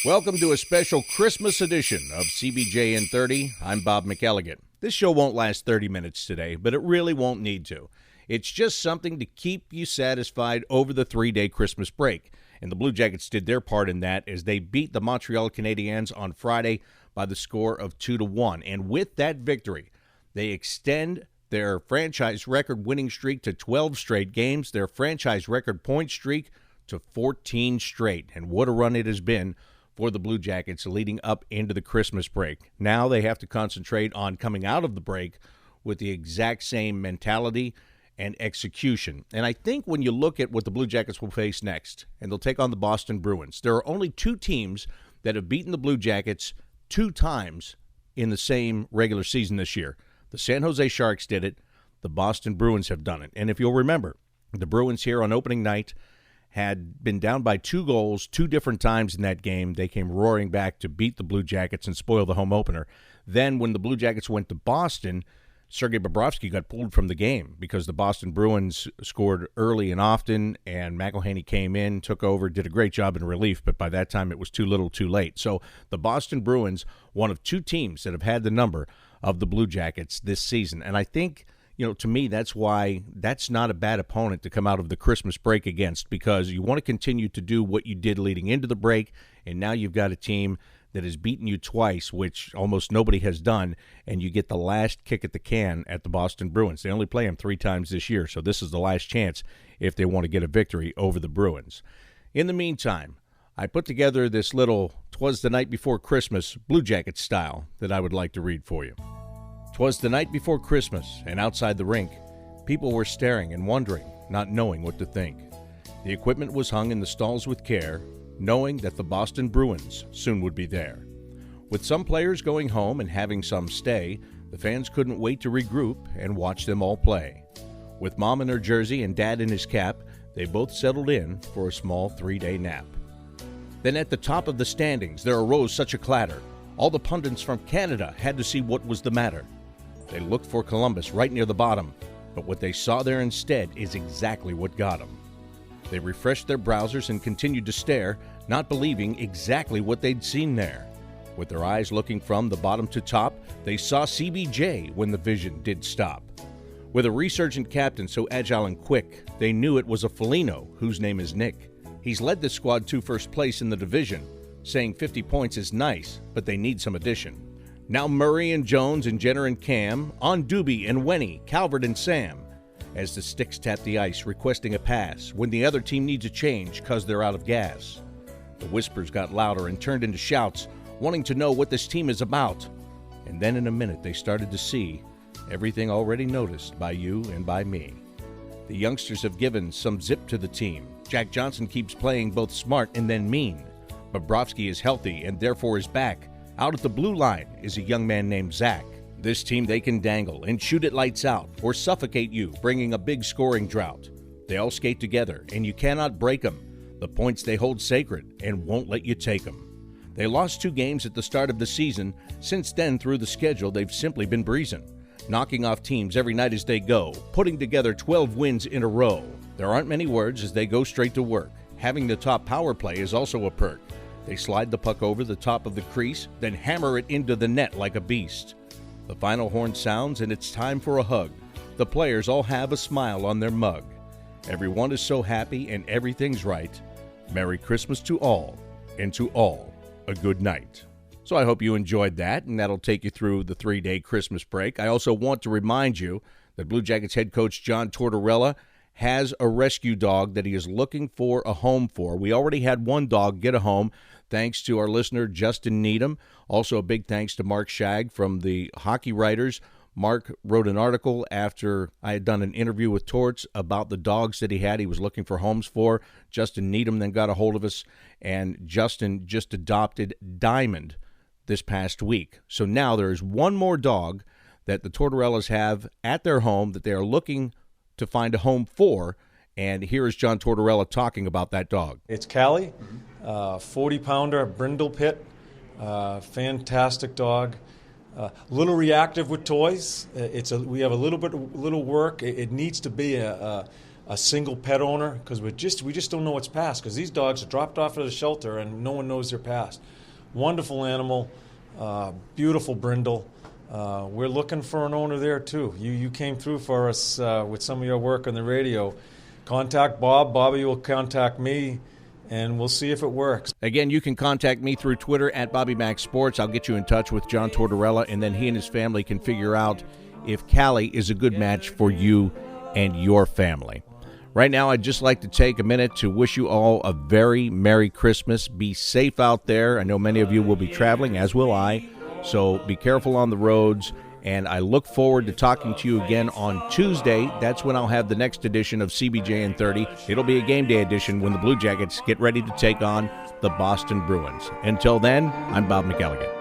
Welcome to a special Christmas edition of CBJ in 30. I'm Bob McElligott. This show won't last 30 minutes today, but it really won't need to. It's just something to keep you satisfied over the 3-day Christmas break. And the Blue Jackets did their part in that as they beat the Montreal Canadiens on Friday by the score of 2-1. And with that victory, they extend their franchise record winning streak to 12 straight games, their franchise record point streak to 14 straight. And what a run it has been for the Blue Jackets leading up into the Christmas break. Now they have to concentrate on coming out of the break with the exact same mentality and execution. And I think when you look at what the Blue Jackets will face next, and they'll take on the Boston Bruins, there are only two teams that have beaten the Blue Jackets 2 times in the same regular season this year. The San Jose Sharks did it. The Boston Bruins have done it. And if you'll remember, the Bruins here on opening night had been down by 2 goals 2 different times in that game. They came roaring back to beat the Blue Jackets and spoil the home opener. Then when the Blue Jackets went to Boston, Sergei Bobrovsky got pulled from the game because the Boston Bruins scored early and often, and McElligott came in, took over, did a great job in relief, but by that time it was too little too late. So the Boston Bruins, one of 2 teams that have had the number of the Blue Jackets this season. And I think, to me, that's why that's not a bad opponent to come out of the Christmas break against, because you want to continue to do what you did leading into the break, and now you've got a team that has beaten you twice, which almost nobody has done, and you get the last kick at the can at the Boston Bruins. They only play them 3 times this year, so this is the last chance if they want to get a victory over the Bruins. In the meantime, I put together this little Twas the Night Before Christmas Blue Jacket style that I would like to read for you. 'Twas the night before Christmas, and outside the rink, people were staring and wondering, not knowing what to think. The equipment was hung in the stalls with care, knowing that the Boston Bruins soon would be there. With some players going home and having some stay, the fans couldn't wait to regroup and watch them all play. With Mom in her jersey and Dad in his cap, they both settled in for a small 3-day nap. Then at the top of the standings, there arose such a clatter. All the pundits from Canada had to see what was the matter. They looked for Columbus right near the bottom, but what they saw there instead is exactly what got them. They refreshed their browsers and continued to stare, not believing exactly what they'd seen there. With their eyes looking from the bottom to top, they saw CBJ when the vision did stop. With a resurgent captain so agile and quick, they knew it was a Foligno whose name is Nick. He's led the squad to first place in the division, saying 50 points is nice, but they need some addition. Now Murray and Jones and Jenner and Cam, on Doobie and Wenny, Calvert and Sam, as the sticks tap the ice requesting a pass when the other team needs a change cause they're out of gas. The whispers got louder and turned into shouts, wanting to know what this team is about. And then in a minute they started to see everything already noticed by you and by me. The youngsters have given some zip to the team. Jack Johnson keeps playing both smart and then mean. Bobrovsky is healthy and therefore is back. Out at the blue line is a young man named Zach. This team, they can dangle and shoot it lights out or suffocate you, bringing a big scoring drought. They all skate together, and you cannot break them. The points they hold sacred and won't let you take them. They lost 2 games at the start of the season. Since then, through the schedule, they've simply been breezing, knocking off teams every night as they go, putting together 12 wins in a row. There aren't many words as they go straight to work. Having the top power play is also a perk. They slide the puck over the top of the crease, then hammer it into the net like a beast. The final horn sounds, and it's time for a hug. The players all have a smile on their mug. Everyone is so happy, and everything's right. Merry Christmas to all, and to all, a good night. So I hope you enjoyed that, and that'll take you through the 3-day Christmas break. I also want to remind you that Blue Jackets head coach John Tortorella has a rescue dog that he is looking for a home for. We already had one dog get a home, thanks to our listener, Justin Needham. Also a big thanks to Mark Shagg from the Hockey Writers. Mark wrote an article after I had done an interview with Torts about the dogs that he was looking for homes for. Justin Needham then got a hold of us, and Justin just adopted Diamond this past week. So now there is one more dog that the Tortorellas have at their home that they are looking to find a home for, and here is John Tortorella talking about that dog. It's Callie, 40-pounder brindle pit, fantastic dog. Little reactive with toys. We have a little work. It needs to be a a single pet owner, because we just don't know what's past, because these dogs are dropped off at the shelter and no one knows their past. Wonderful animal, beautiful brindle. We're looking for an owner there too. You came through for us with some of your work on the radio. Contact Bob. Bobby will contact me, and we'll see if it works. Again, you can contact me through Twitter at BobbyMacSports. I'll get you in touch with John Tortorella, and then he and his family can figure out if Callie is a good match for you and your family. Right now, I'd just like to take a minute to wish you all a very Merry Christmas. Be safe out there. I know many of you will be traveling, as will I, so be careful on the roads. And I look forward to talking to you again on Tuesday. That's when I'll have the next edition of CBJ in 30. It'll be a game day edition when the Blue Jackets get ready to take on the Boston Bruins. Until then, I'm Bob McElligott.